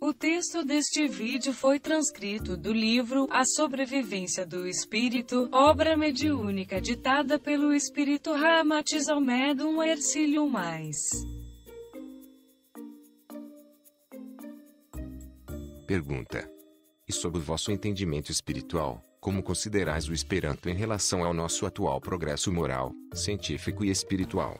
O texto deste vídeo foi transcrito do livro A Sobrevivência do Espírito, obra mediúnica ditada pelo espírito Ramatiz Almedum Hercílio Mais. Pergunta: e sob o vosso entendimento espiritual, como considerais o Esperanto em relação ao nosso atual progresso moral, científico e espiritual?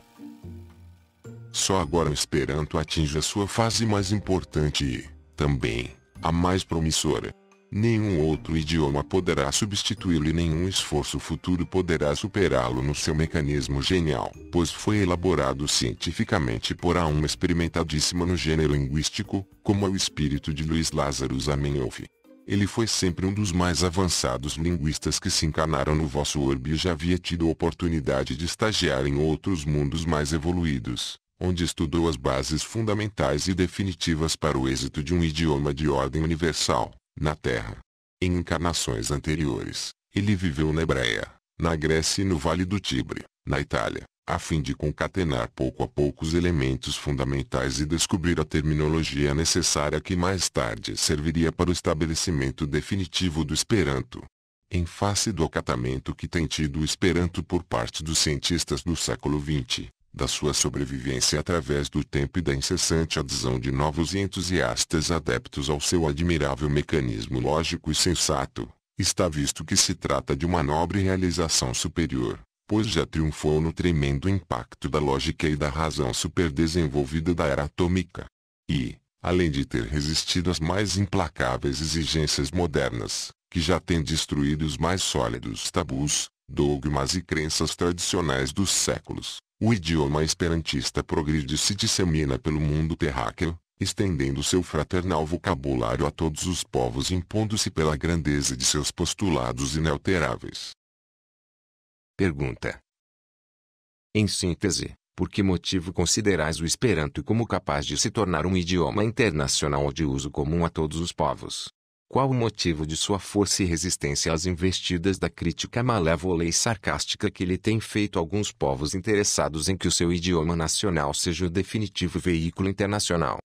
Só agora o Esperanto atinge a sua fase mais importante e, também, a mais promissora. Nenhum outro idioma poderá substituí-lo e nenhum esforço futuro poderá superá-lo no seu mecanismo genial, pois foi elaborado cientificamente por uma experimentadíssima no gênero linguístico, como é o espírito de Luiz Lázaro Zamenhof. Ele foi sempre um dos mais avançados linguistas que se encarnaram no vosso orbe e já havia tido a oportunidade de estagiar em outros mundos mais evoluídos, onde estudou as bases fundamentais e definitivas para o êxito de um idioma de ordem universal, na Terra. Em encarnações anteriores, ele viveu na Hebreia, na Grécia e no Vale do Tibre, na Itália, a fim de concatenar pouco a pouco os elementos fundamentais e descobrir a terminologia necessária que mais tarde serviria para o estabelecimento definitivo do Esperanto. Em face do acatamento que tem tido o Esperanto por parte dos cientistas do século XX, da sua sobrevivência através do tempo e da incessante adesão de novos e entusiastas adeptos ao seu admirável mecanismo lógico e sensato, está visto que se trata de uma nobre realização superior, pois já triunfou no tremendo impacto da lógica e da razão superdesenvolvida da era atômica. E, além de ter resistido às mais implacáveis exigências modernas, que já têm destruído os mais sólidos tabus, dogmas e crenças tradicionais dos séculos, o idioma esperantista progride e se dissemina pelo mundo terráqueo, estendendo seu fraternal vocabulário a todos os povos e impondo-se pela grandeza de seus postulados inalteráveis. Pergunta: em síntese, por que motivo considerais o Esperanto como capaz de se tornar um idioma internacional de uso comum a todos os povos? Qual o motivo de sua força e resistência às investidas da crítica malévola e sarcástica que lhe tem feito alguns povos interessados em que o seu idioma nacional seja o definitivo veículo internacional?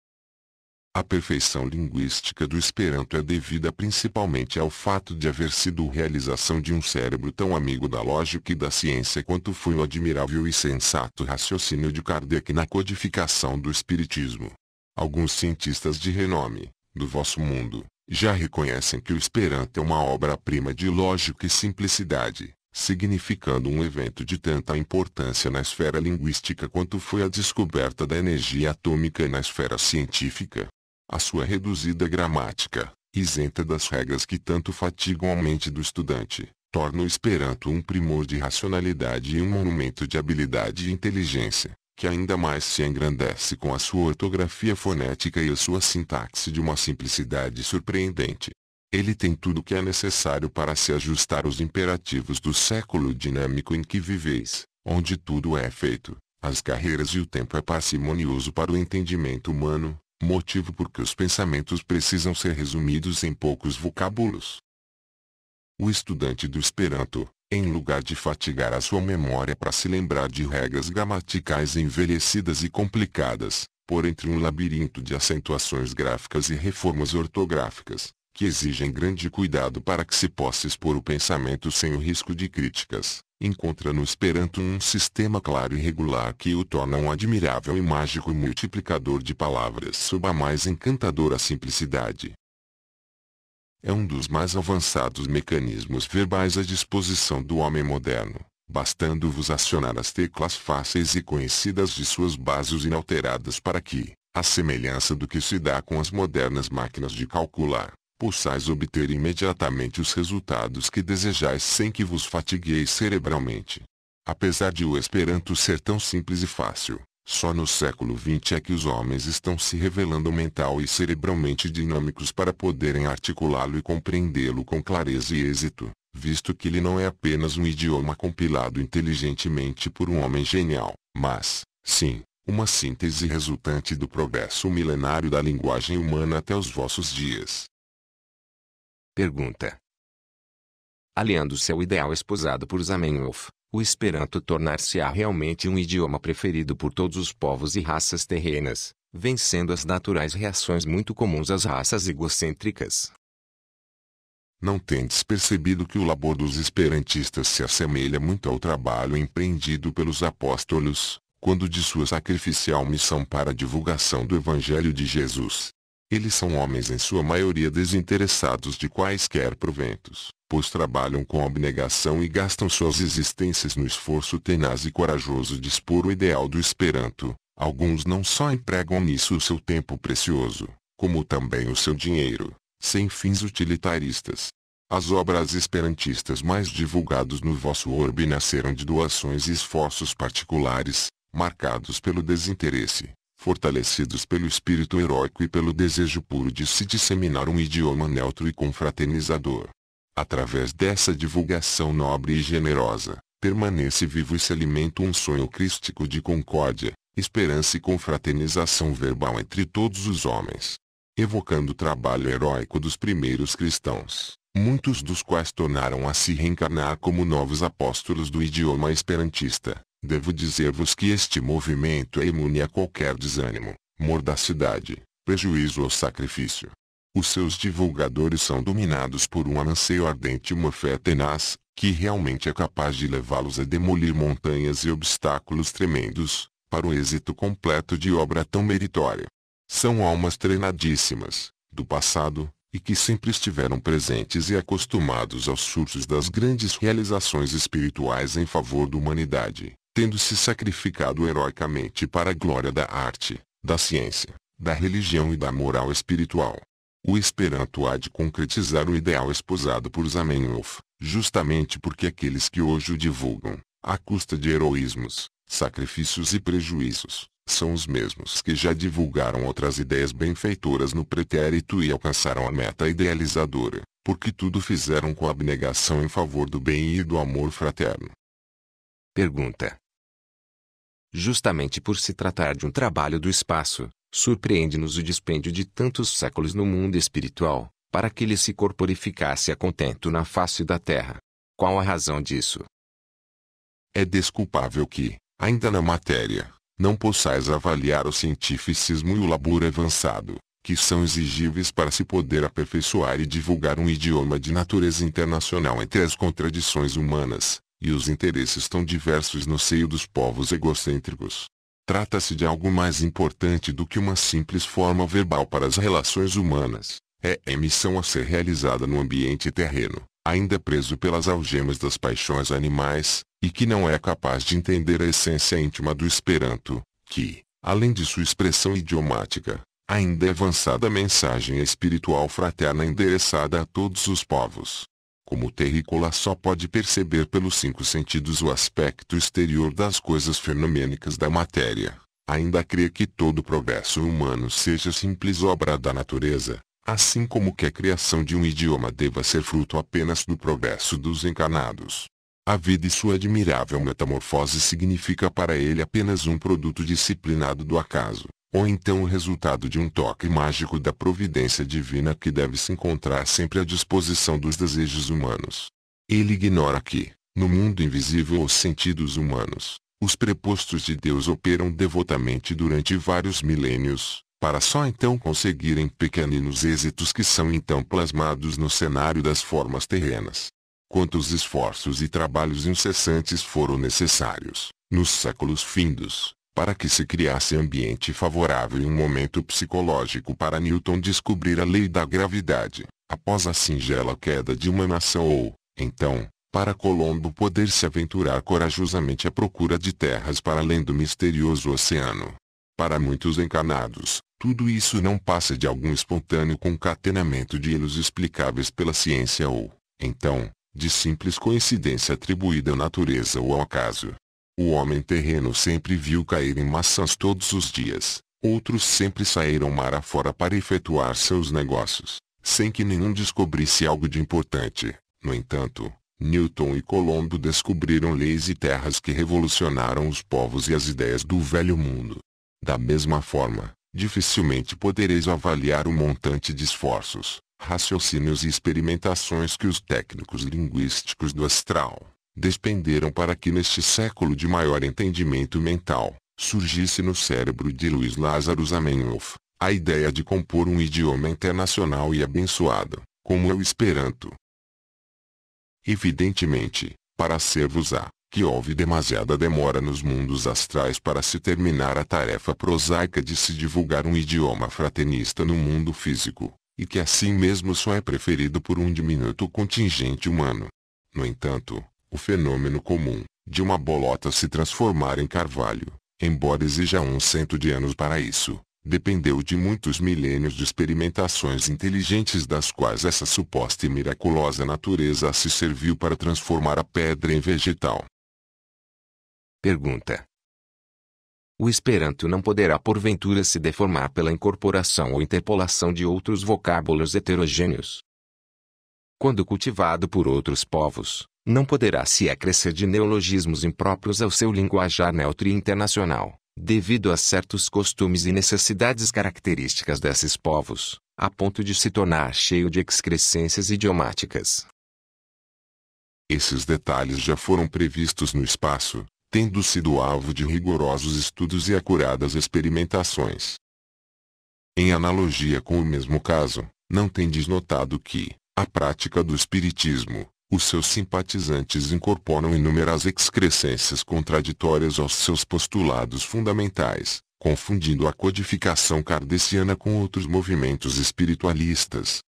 A perfeição linguística do Esperanto é devida principalmente ao fato de haver sido a realização de um cérebro tão amigo da lógica e da ciência quanto foi o admirável e sensato raciocínio de Kardec na codificação do Espiritismo. Alguns cientistas de renome, do vosso mundo, já reconhecem que o Esperanto é uma obra-prima de lógica e simplicidade, significando um evento de tanta importância na esfera linguística quanto foi a descoberta da energia atômica na esfera científica. A sua reduzida gramática, isenta das regras que tanto fatigam a mente do estudante, torna o Esperanto um primor de racionalidade e um monumento de habilidade e inteligência, que ainda mais se engrandece com a sua ortografia fonética e a sua sintaxe de uma simplicidade surpreendente. Ele tem tudo o que é necessário para se ajustar aos imperativos do século dinâmico em que viveis, onde tudo é feito, as carreiras e o tempo é parcimonioso para o entendimento humano, motivo por que os pensamentos precisam ser resumidos em poucos vocábulos. O estudante do Esperanto, em lugar de fatigar a sua memória para se lembrar de regras gramaticais envelhecidas e complicadas, por entre um labirinto de acentuações gráficas e reformas ortográficas, que exigem grande cuidado para que se possa expor o pensamento sem o risco de críticas, encontra no Esperanto um sistema claro e regular que o torna um admirável e mágico multiplicador de palavras sob a mais encantadora simplicidade. É um dos mais avançados mecanismos verbais à disposição do homem moderno, bastando-vos acionar as teclas fáceis e conhecidas de suas bases inalteradas para que, à semelhança do que se dá com as modernas máquinas de calcular, possais obter imediatamente os resultados que desejais sem que vos fatigueis cerebralmente. Apesar de o Esperanto ser tão simples e fácil, só no século XX é que os homens estão se revelando mental e cerebralmente dinâmicos para poderem articulá-lo e compreendê-lo com clareza e êxito, visto que ele não é apenas um idioma compilado inteligentemente por um homem genial, mas, sim, uma síntese resultante do progresso milenário da linguagem humana até os vossos dias. Pergunta: aliando-se ao ideal esposado por Zamenhof, o Esperanto tornar-se-á realmente um idioma preferido por todos os povos e raças terrenas, vencendo as naturais reações muito comuns às raças egocêntricas. Não tendes percebido que o labor dos esperantistas se assemelha muito ao trabalho empreendido pelos apóstolos, quando de sua sacrificial missão para a divulgação do Evangelho de Jesus? Eles são homens em sua maioria desinteressados de quaisquer proventos, pois trabalham com abnegação e gastam suas existências no esforço tenaz e corajoso de expor o ideal do Esperanto. Alguns não só empregam nisso o seu tempo precioso, como também o seu dinheiro, sem fins utilitaristas. As obras esperantistas mais divulgadas no vosso orbe nasceram de doações e esforços particulares, marcados pelo desinteresse, fortalecidos pelo espírito heróico e pelo desejo puro de se disseminar um idioma neutro e confraternizador. Através dessa divulgação nobre e generosa, permanece vivo e se alimenta um sonho crístico de concórdia, esperança e confraternização verbal entre todos os homens. Evocando o trabalho heróico dos primeiros cristãos, muitos dos quais tornaram a se reencarnar como novos apóstolos do idioma esperantista, devo dizer-vos que este movimento é imune a qualquer desânimo, mordacidade, prejuízo ou sacrifício. Os seus divulgadores são dominados por um anseio ardente e uma fé tenaz, que realmente é capaz de levá-los a demolir montanhas e obstáculos tremendos, para o êxito completo de obra tão meritória. São almas treinadíssimas, do passado, e que sempre estiveram presentes e acostumados aos surtos das grandes realizações espirituais em favor da humanidade, tendo se sacrificado heroicamente para a glória da arte, da ciência, da religião e da moral espiritual. O Esperanto há de concretizar o ideal esposado por Zamenhof, justamente porque aqueles que hoje o divulgam, à custa de heroísmos, sacrifícios e prejuízos, são os mesmos que já divulgaram outras ideias benfeitoras no pretérito e alcançaram a meta idealizadora, porque tudo fizeram com abnegação em favor do bem e do amor fraterno. Pergunta. Justamente por se tratar de um trabalho do espaço, surpreende-nos o dispêndio de tantos séculos no mundo espiritual, para que ele se corporificasse a contento na face da terra. Qual a razão disso? É desculpável que, ainda na matéria, não possais avaliar o cientificismo e o labor avançado, que são exigíveis para se poder aperfeiçoar e divulgar um idioma de natureza internacional entre as contradições humanas, e os interesses tão diversos no seio dos povos egocêntricos. Trata-se de algo mais importante do que uma simples forma verbal para as relações humanas. É a missão a ser realizada no ambiente terreno, ainda preso pelas algemas das paixões animais, e que não é capaz de entender a essência íntima do Esperanto, que, além de sua expressão idiomática, ainda é avançada mensagem espiritual fraterna endereçada a todos os povos. Como o terrícola só pode perceber pelos 5 sentidos o aspecto exterior das coisas fenomênicas da matéria, ainda crê que todo progresso humano seja simples obra da natureza, assim como que a criação de um idioma deva ser fruto apenas do progresso dos encarnados. A vida e sua admirável metamorfose significa para ele apenas um produto disciplinado do acaso, ou então o resultado de um toque mágico da providência divina que deve se encontrar sempre à disposição dos desejos humanos. Ele ignora que, no mundo invisível aos sentidos humanos, os prepostos de Deus operam devotamente durante vários milênios, para só então conseguirem pequeninos êxitos que são então plasmados no cenário das formas terrenas. Quantos esforços e trabalhos incessantes foram necessários, nos séculos findos, para que se criasse ambiente favorável e um momento psicológico para Newton descobrir a lei da gravidade, após a singela queda de uma nação ou, então, para Colombo poder se aventurar corajosamente à procura de terras para além do misterioso oceano. Para muitos encarnados, tudo isso não passa de algum espontâneo concatenamento de elos explicáveis pela ciência ou, então, de simples coincidência atribuída à natureza ou ao acaso. O homem terreno sempre viu cair em maçãs todos os dias, outros sempre saíram mar afora para efetuar seus negócios, sem que nenhum descobrisse algo de importante. No entanto, Newton e Colombo descobriram leis e terras que revolucionaram os povos e as ideias do velho mundo. Da mesma forma, dificilmente podereis avaliar o montante de esforços, raciocínios e experimentações que os técnicos linguísticos do astral despenderam para que neste século de maior entendimento mental, surgisse no cérebro de Luiz Lázaro Zamenhof a ideia de compor um idioma internacional e abençoado, como é o Esperanto. Evidentemente, para ser-vos-á, que houve demasiada demora nos mundos astrais para se terminar a tarefa prosaica de se divulgar um idioma fraternista no mundo físico, e que assim mesmo só é preferido por um diminuto contingente humano. No entanto, o fenômeno comum, de uma bolota se transformar em carvalho, embora exija 100 de anos para isso, dependeu de muitos milênios de experimentações inteligentes das quais essa suposta e miraculosa natureza se serviu para transformar a pedra em vegetal. Pergunta: o Esperanto não poderá porventura se deformar pela incorporação ou interpolação de outros vocábulos heterogêneos? Quando cultivado por outros povos, não poderá se acrescer de neologismos impróprios ao seu linguajar neutro e internacional, devido a certos costumes e necessidades características desses povos, a ponto de se tornar cheio de excrescências idiomáticas. Esses detalhes já foram previstos no espaço, tendo sido alvo de rigorosos estudos e acuradas experimentações. Em analogia com o mesmo caso, não tendes notado que, a prática do espiritismo, os seus simpatizantes incorporam inúmeras excrescências contraditórias aos seus postulados fundamentais, confundindo a codificação kardeciana com outros movimentos espiritualistas.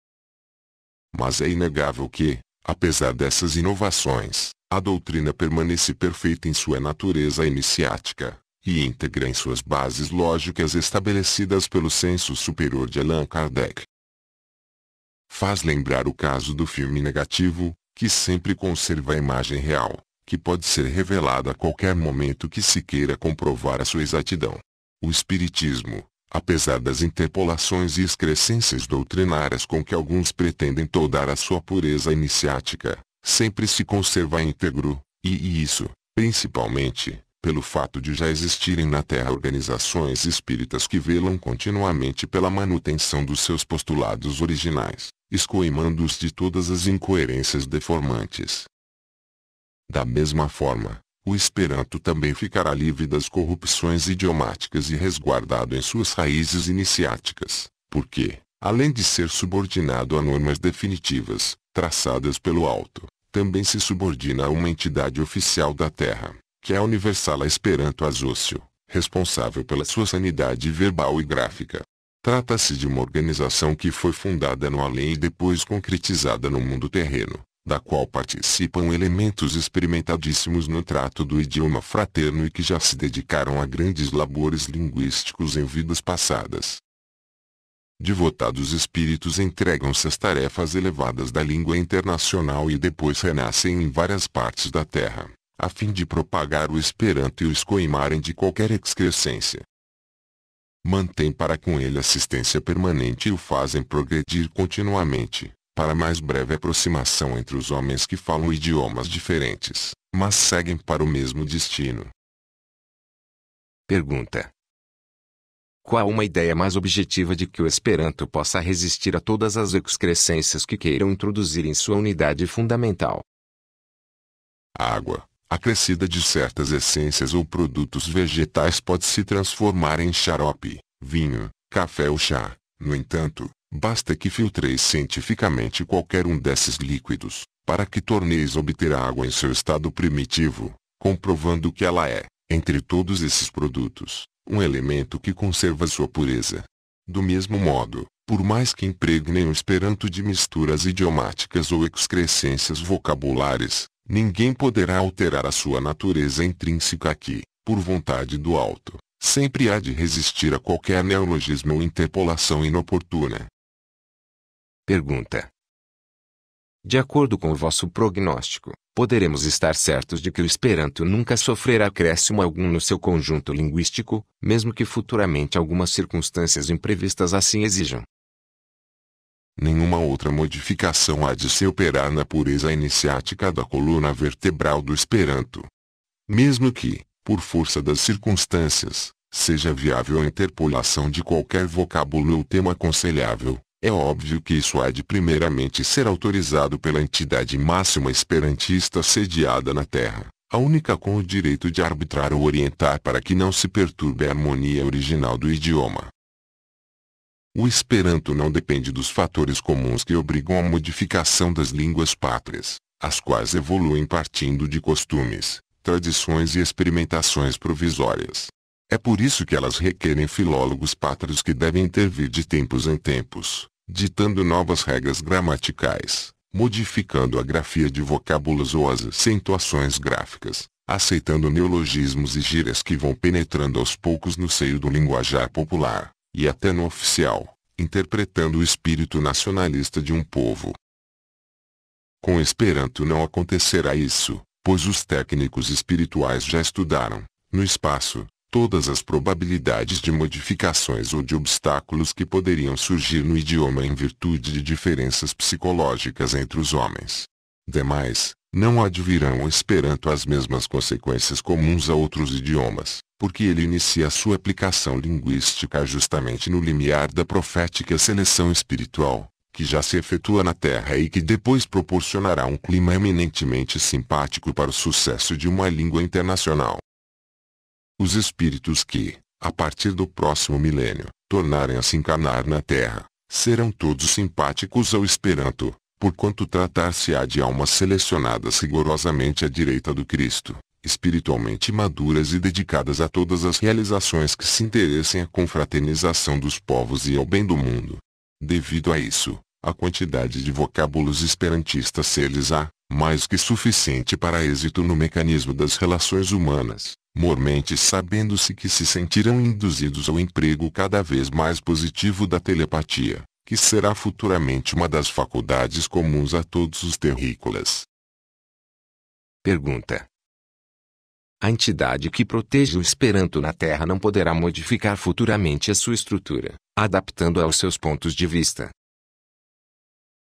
Mas é inegável que, apesar dessas inovações, a doutrina permanece perfeita em sua natureza iniciática, e íntegra em suas bases lógicas estabelecidas pelo senso superior de Allan Kardec. Faz lembrar o caso do filme negativo, que sempre conserva a imagem real, que pode ser revelada a qualquer momento que se queira comprovar a sua exatidão. O Espiritismo, apesar das interpolações e excrescências doutrinárias com que alguns pretendem toldar a sua pureza iniciática, sempre se conserva íntegro, e isso, principalmente, pelo fato de já existirem na Terra organizações espíritas que velam continuamente pela manutenção dos seus postulados originais, escoimando-os de todas as incoerências deformantes. Da mesma forma, o Esperanto também ficará livre das corrupções idiomáticas e resguardado em suas raízes iniciáticas, porque, além de ser subordinado a normas definitivas, traçadas pelo alto, também se subordina a uma entidade oficial da Terra, que é a Universal Esperanto Associo, responsável pela sua sanidade verbal e gráfica. Trata-se de uma organização que foi fundada no além e depois concretizada no mundo terreno, da qual participam elementos experimentadíssimos no trato do idioma fraterno e que já se dedicaram a grandes labores linguísticos em vidas passadas. Devotados espíritos entregam-se às tarefas elevadas da língua internacional e depois renascem em várias partes da Terra, a fim de propagar o Esperanto e o escoimarem de qualquer excrescência. Mantém para com ele assistência permanente e o fazem progredir continuamente, para mais breve aproximação entre os homens que falam idiomas diferentes, mas seguem para o mesmo destino. Pergunta: qual uma ideia mais objetiva de que o Esperanto possa resistir a todas as excrescências que queiram introduzir em sua unidade fundamental? A água, acrescida de certas essências ou produtos vegetais, pode se transformar em xarope, vinho, café ou chá. No entanto, basta que filtreis cientificamente qualquer um desses líquidos, para que torneis obter a água em seu estado primitivo, comprovando que ela é, entre todos esses produtos, um elemento que conserva sua pureza. Do mesmo modo, por mais que impregnem o Esperanto de misturas idiomáticas ou excrescências vocabulares, ninguém poderá alterar a sua natureza intrínseca que, por vontade do alto, sempre há de resistir a qualquer neologismo ou interpolação inoportuna. Pergunta: de acordo com o vosso prognóstico, poderemos estar certos de que o Esperanto nunca sofrerá acréscimo algum no seu conjunto linguístico, mesmo que futuramente algumas circunstâncias imprevistas assim exijam? Nenhuma outra modificação há de se operar na pureza iniciática da coluna vertebral do Esperanto. Mesmo que, por força das circunstâncias, seja viável a interpolação de qualquer vocábulo ou tema aconselhável, é óbvio que isso há de primeiramente ser autorizado pela entidade máxima esperantista sediada na Terra, a única com o direito de arbitrar ou orientar para que não se perturbe a harmonia original do idioma. O Esperanto não depende dos fatores comuns que obrigam a modificação das línguas pátrias, as quais evoluem partindo de costumes, tradições e experimentações provisórias. É por isso que elas requerem filólogos pátrios que devem intervir de tempos em tempos, ditando novas regras gramaticais, modificando a grafia de vocábulos ou as acentuações gráficas, aceitando neologismos e gírias que vão penetrando aos poucos no seio do linguajar popular, e até no oficial, interpretando o espírito nacionalista de um povo. Com o Esperanto não acontecerá isso, pois os técnicos espirituais já estudaram, no espaço, todas as probabilidades de modificações ou de obstáculos que poderiam surgir no idioma em virtude de diferenças psicológicas entre os homens. Demais, não advirão ao Esperanto as mesmas consequências comuns a outros idiomas, porque ele inicia sua aplicação linguística justamente no limiar da profética seleção espiritual, que já se efetua na Terra e que depois proporcionará um clima eminentemente simpático para o sucesso de uma língua internacional. Os espíritos que, a partir do próximo milênio, tornarem a se encarnar na Terra, serão todos simpáticos ao Esperanto, porquanto tratar-se-á de almas selecionadas rigorosamente à direita do Cristo, espiritualmente maduras e dedicadas a todas as realizações que se interessem à confraternização dos povos e ao bem do mundo. Devido a isso, a quantidade de vocábulos esperantistas ser-lhes-á mais que suficiente para êxito no mecanismo das relações humanas, mormente sabendo-se que se sentirão induzidos ao emprego cada vez mais positivo da telepatia, que será futuramente uma das faculdades comuns a todos os terrícolas. Pergunta: a entidade que protege o Esperanto na Terra não poderá modificar futuramente a sua estrutura, adaptando-a aos seus pontos de vista?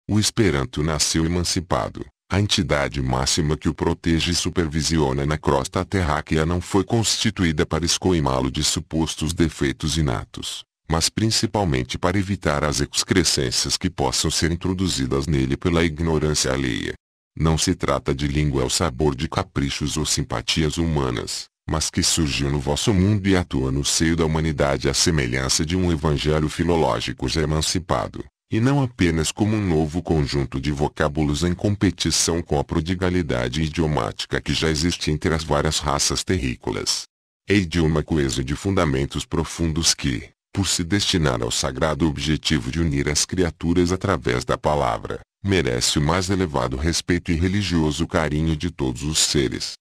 O Esperanto nasceu emancipado. A entidade máxima que o protege e supervisiona na crosta terráquea não foi constituída para escoimá-lo de supostos defeitos inatos, mas principalmente para evitar as excrescências que possam ser introduzidas nele pela ignorância alheia. Não se trata de língua ao sabor de caprichos ou simpatias humanas, mas que surgiu no vosso mundo e atua no seio da humanidade à semelhança de um evangelho filológico já emancipado, e não apenas como um novo conjunto de vocábulos em competição com a prodigalidade idiomática que já existe entre as várias raças terrícolas. É idioma coeso de fundamentos profundos que, por se destinar ao sagrado objetivo de unir as criaturas através da palavra, merece o mais elevado respeito e religioso carinho de todos os seres.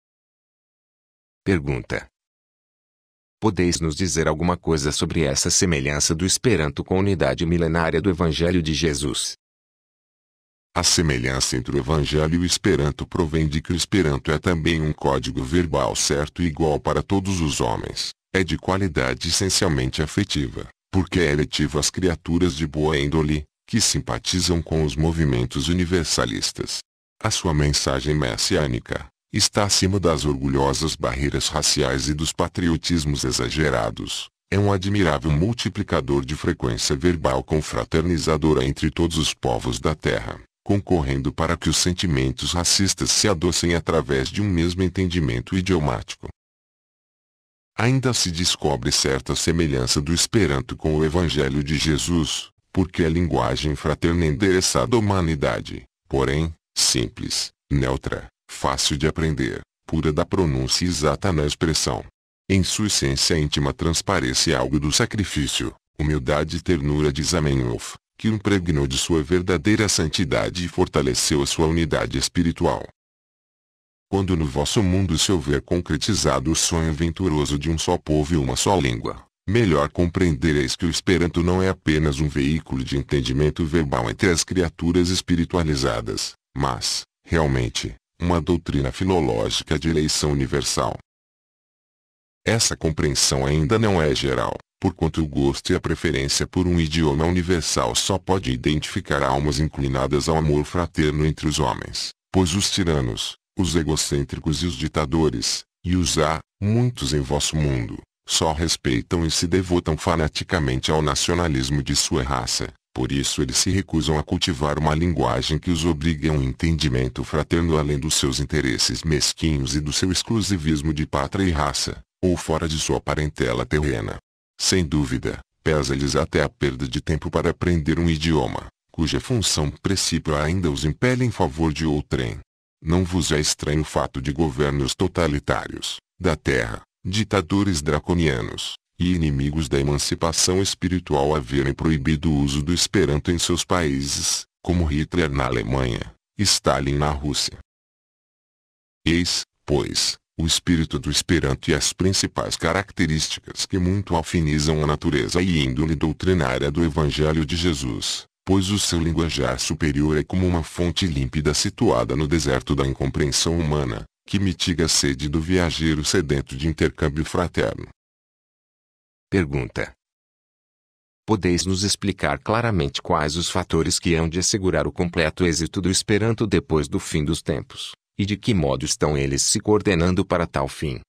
Pergunta: podeis nos dizer alguma coisa sobre essa semelhança do Esperanto com a unidade milenária do Evangelho de Jesus? A semelhança entre o Evangelho e o Esperanto provém de que o Esperanto é também um código verbal certo e igual para todos os homens. É de qualidade essencialmente afetiva, porque é eletivo às criaturas de boa índole, que simpatizam com os movimentos universalistas. A sua mensagem messiânica está acima das orgulhosas barreiras raciais e dos patriotismos exagerados. É um admirável multiplicador de frequência verbal confraternizadora entre todos os povos da Terra, concorrendo para que os sentimentos racistas se adoçem através de um mesmo entendimento idiomático. Ainda se descobre certa semelhança do Esperanto com o Evangelho de Jesus, porque é linguagem fraterna endereçada à humanidade, porém, simples, neutra, fácil de aprender, pura da pronúncia e exata na expressão. Em sua essência íntima transparece algo do sacrifício, humildade e ternura de Zamenhof, que o impregnou de sua verdadeira santidade e fortaleceu a sua unidade espiritual. Quando no vosso mundo se houver concretizado o sonho venturoso de um só povo e uma só língua, melhor compreendereis que o Esperanto não é apenas um veículo de entendimento verbal entre as criaturas espiritualizadas, mas, realmente, uma doutrina filológica de eleição universal. Essa compreensão ainda não é geral, porquanto o gosto e a preferência por um idioma universal só pode identificar almas inclinadas ao amor fraterno entre os homens, pois os tiranos, os egocêntricos e os ditadores, e os há, muitos em vosso mundo, só respeitam e se devotam fanaticamente ao nacionalismo de sua raça, Por isso eles se recusam a cultivar uma linguagem que os obrigue a um entendimento fraterno além dos seus interesses mesquinhos e do seu exclusivismo de pátria e raça, ou fora de sua parentela terrena. Sem dúvida, pesa-lhes até a perda de tempo para aprender um idioma, cuja função principal ainda os impele em favor de outrem. Não vos é estranho o fato de governos totalitários, da terra, ditadores draconianos, e inimigos da emancipação espiritual haverem proibido o uso do Esperanto em seus países, como Hitler na Alemanha, Stalin na Rússia. Eis, pois, o espírito do Esperanto e as principais características que muito afinizam a natureza e índole doutrinária do Evangelho de Jesus, pois o seu linguajar superior é como uma fonte límpida situada no deserto da incompreensão humana, que mitiga a sede do viajeiro sedento de intercâmbio fraterno. Pergunta: podeis nos explicar claramente quais os fatores que hão de assegurar o completo êxito do Esperanto depois do fim dos tempos, e de que modo estão eles se coordenando para tal fim?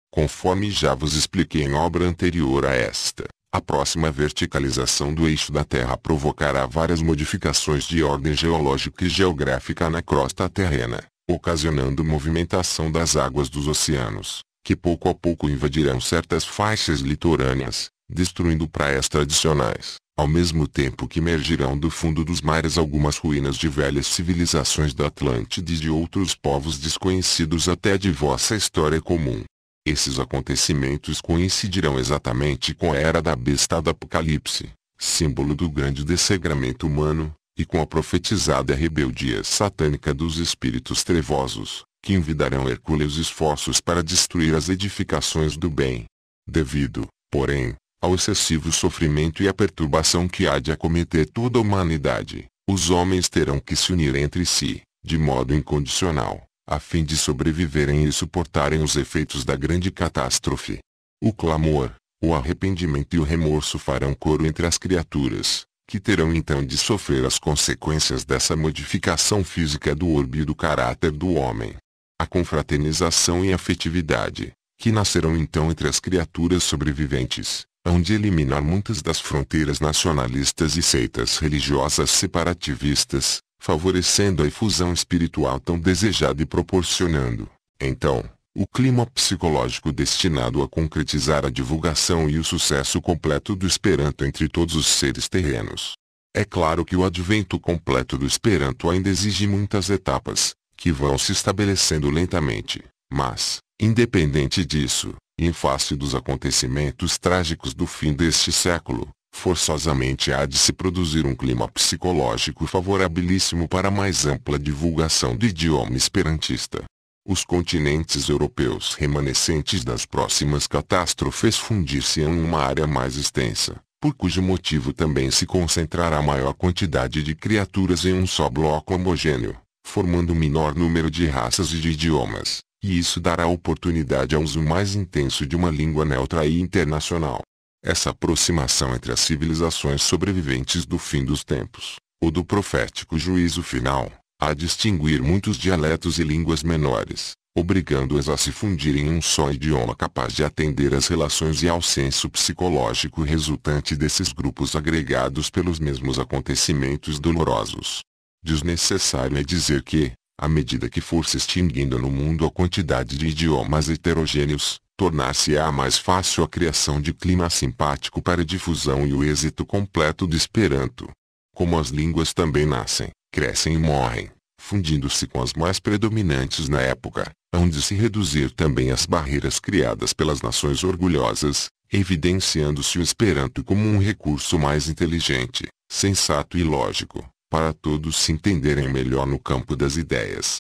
Conforme já vos expliquei em obra anterior a esta, a próxima verticalização do eixo da Terra provocará várias modificações de ordem geológica e geográfica na crosta terrena, ocasionando movimentação das águas dos oceanos, que pouco a pouco invadirão certas faixas litorâneas, destruindo praias tradicionais, ao mesmo tempo que emergirão do fundo dos mares algumas ruínas de velhas civilizações da Atlântida e de outros povos desconhecidos até de vossa história comum. Esses acontecimentos coincidirão exatamente com a era da besta do Apocalipse, símbolo do grande dessegramento humano, e com a profetizada rebeldia satânica dos espíritos trevosos, que envidarão hercúleos esforços para destruir as edificações do bem. Devido, porém, ao excessivo sofrimento e à perturbação que há de acometer toda a humanidade, os homens terão que se unir entre si, de modo incondicional, a fim de sobreviverem e suportarem os efeitos da grande catástrofe. O clamor, o arrependimento e o remorso farão coro entre as criaturas, que terão então de sofrer as consequências dessa modificação física do orbe e do caráter do homem. A confraternização e afetividade, que nascerão então entre as criaturas sobreviventes, hão de eliminar muitas das fronteiras nacionalistas e seitas religiosas separativistas, favorecendo a efusão espiritual tão desejada e proporcionando, então, o clima psicológico destinado a concretizar a divulgação e o sucesso completo do Esperanto entre todos os seres terrenos. É claro que o advento completo do Esperanto ainda exige muitas etapas, que vão se estabelecendo lentamente, mas, independente disso, em face dos acontecimentos trágicos do fim deste século, forçosamente há de se produzir um clima psicológico favorabilíssimo para a mais ampla divulgação do idioma esperantista. Os continentes europeus remanescentes das próximas catástrofes fundir-se-ão em uma área mais extensa, por cujo motivo também se concentrará a maior quantidade de criaturas em um só bloco homogêneo, formando um menor número de raças e de idiomas, e isso dará oportunidade ao uso mais intenso de uma língua neutra e internacional. Essa aproximação entre as civilizações sobreviventes do fim dos tempos, ou do profético juízo final, há de extinguir muitos dialetos e línguas menores, obrigando-as a se fundirem em um só idioma capaz de atender às relações e ao senso psicológico resultante desses grupos agregados pelos mesmos acontecimentos dolorosos. Desnecessário é dizer que, à medida que for se extinguindo no mundo a quantidade de idiomas heterogêneos, tornar-se-á mais fácil a criação de clima simpático para a difusão e o êxito completo do Esperanto. Como as línguas também nascem, crescem e morrem, fundindo-se com as mais predominantes na época, hão de se reduzir também as barreiras criadas pelas nações orgulhosas, evidenciando-se o Esperanto como um recurso mais inteligente, sensato e lógico, para todos se entenderem melhor no campo das ideias.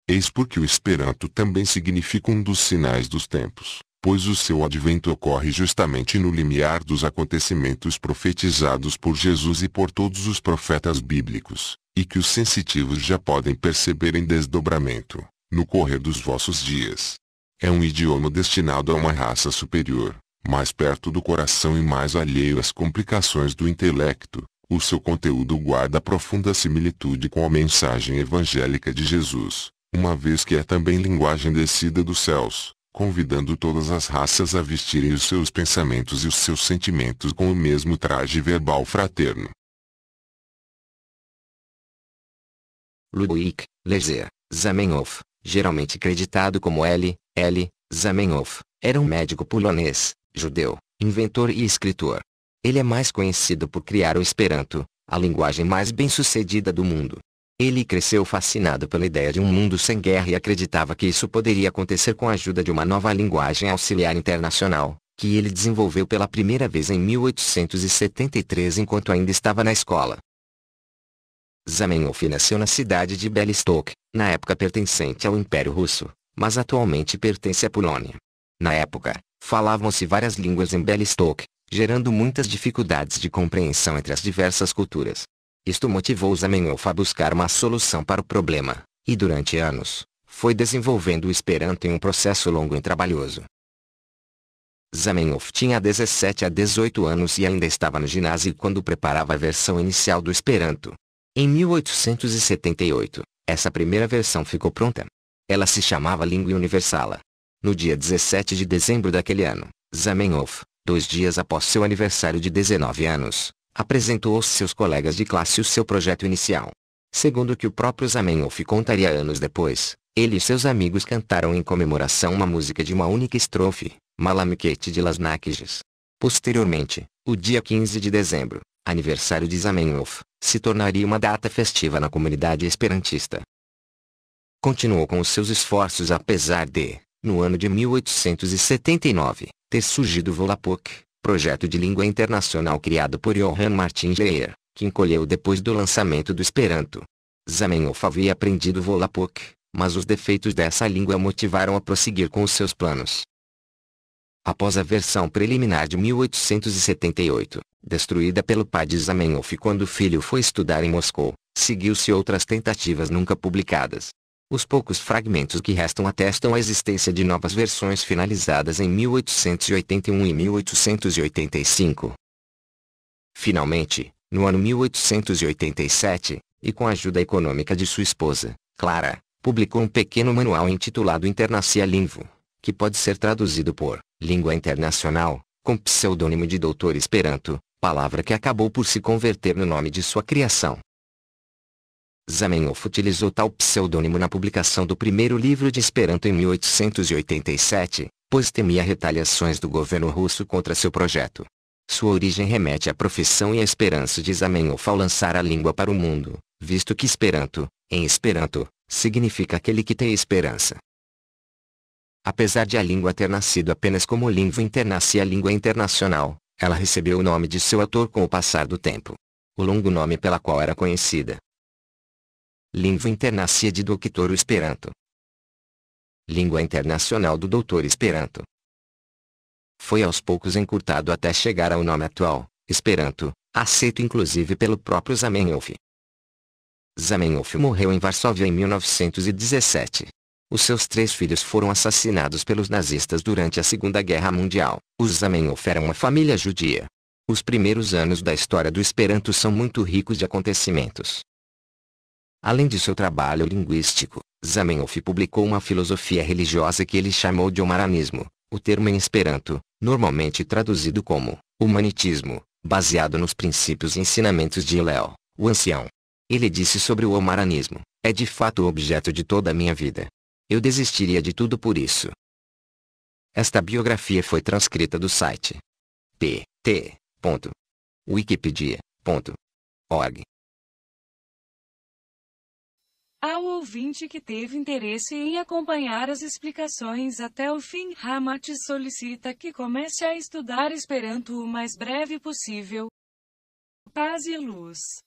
Eis porque o Esperanto também significa um dos sinais dos tempos, pois o seu advento ocorre justamente no limiar dos acontecimentos profetizados por Jesus e por todos os profetas bíblicos, e que os sensitivos já podem perceber em desdobramento, no correr dos vossos dias. É um idioma destinado a uma raça superior, mais perto do coração e mais alheio às complicações do intelecto. O seu conteúdo guarda profunda similitude com a mensagem evangélica de Jesus, uma vez que é também linguagem descida dos céus, convidando todas as raças a vestirem os seus pensamentos e os seus sentimentos com o mesmo traje verbal fraterno. Ludwig Lezer Zamenhof, geralmente creditado como L. Zamenhof, era um médico polonês, judeu, inventor e escritor. Ele é mais conhecido por criar o Esperanto, a linguagem mais bem-sucedida do mundo. Ele cresceu fascinado pela ideia de um mundo sem guerra e acreditava que isso poderia acontecer com a ajuda de uma nova linguagem auxiliar internacional, que ele desenvolveu pela primeira vez em 1873 enquanto ainda estava na escola. Zamenhof nasceu na cidade de Białystok, na época pertencente ao Império Russo, mas atualmente pertence à Polônia. Na época, falavam-se várias línguas em Białystok, gerando muitas dificuldades de compreensão entre as diversas culturas. Isto motivou Zamenhof a buscar uma solução para o problema, e durante anos, foi desenvolvendo o Esperanto em um processo longo e trabalhoso. Zamenhof tinha 17 a 18 anos e ainda estava no ginásio quando preparava a versão inicial do Esperanto. Em 1878, essa primeira versão ficou pronta. Ela se chamava Língua Universala. No dia 17 de dezembro daquele ano, Zamenhof, 2 dias após seu aniversário de 19 anos, apresentou aos seus colegas de classe o seu projeto inicial. Segundo o que o próprio Zamenhof contaria anos depois, ele e seus amigos cantaram em comemoração uma música de uma única estrofe, Malamikete de las Nakjes. Posteriormente, o dia 15 de dezembro, aniversário de Zamenhof, se tornaria uma data festiva na comunidade esperantista. Continuou com os seus esforços apesar de, no ano de 1879, ter surgido o Volapük, projeto de língua internacional criado por Johann Martin Lehr, que encolheu depois do lançamento do Esperanto. Zamenhof havia aprendido Volapük, mas os defeitos dessa língua o motivaram a prosseguir com os seus planos. Após a versão preliminar de 1878, destruída pelo pai de Zamenhof quando o filho foi estudar em Moscou, seguiu-se outras tentativas nunca publicadas. Os poucos fragmentos que restam atestam a existência de novas versões finalizadas em 1881 e 1885. Finalmente, no ano 1887, e com a ajuda econômica de sua esposa, Clara, publicou um pequeno manual intitulado Internacia Lingvo, que pode ser traduzido por Língua Internacional, com pseudônimo de Doutor Esperanto, palavra que acabou por se converter no nome de sua criação. Zamenhof utilizou tal pseudônimo na publicação do primeiro livro de Esperanto em 1887, pois temia retaliações do governo russo contra seu projeto. Sua origem remete à profissão e à esperança de Zamenhof ao lançar a língua para o mundo, visto que Esperanto, em Esperanto, significa aquele que tem esperança. Apesar de a língua ter nascido apenas como Língua Internacia, língua internacional, ela recebeu o nome de seu autor com o passar do tempo. O longo nome pela qual era conhecida. Língua Internacia de Doutor Esperanto. Língua Internacional do Doutor Esperanto. Foi aos poucos encurtado até chegar ao nome atual, Esperanto, aceito inclusive pelo próprio Zamenhof. Zamenhof morreu em Varsóvia em 1917. Os seus 3 filhos foram assassinados pelos nazistas durante a Segunda Guerra Mundial. Os Zamenhof eram uma família judia. Os primeiros anos da história do Esperanto são muito ricos de acontecimentos. Além de seu trabalho linguístico, Zamenhof publicou uma filosofia religiosa que ele chamou de humaranismo, o termo em Esperanto, normalmente traduzido como humanitismo, baseado nos princípios e ensinamentos de Hillel, o ancião. Ele disse sobre o humaranismo: é de fato o objeto de toda a minha vida. Eu desistiria de tudo por isso. Esta biografia foi transcrita do site pt.wikipedia.org. Ao ouvinte que teve interesse em acompanhar as explicações até o fim, Ramat solicita que comece a estudar Esperanto o mais breve possível. Paz e luz.